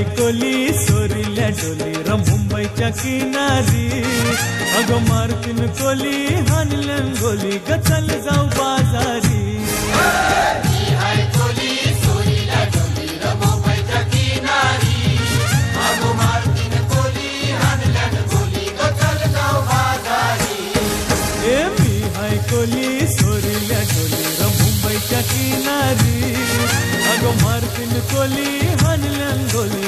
हाय कोली सोरिल्या डोली र मुंबईच्या किनारी अगं मारतीन कोली हानल्यान गोली ग चल जाऊ बाजारी कोली सोरिल्या डोली र मुंबईच्या किनारी अगं मारतीन कोली हानल्यान गोली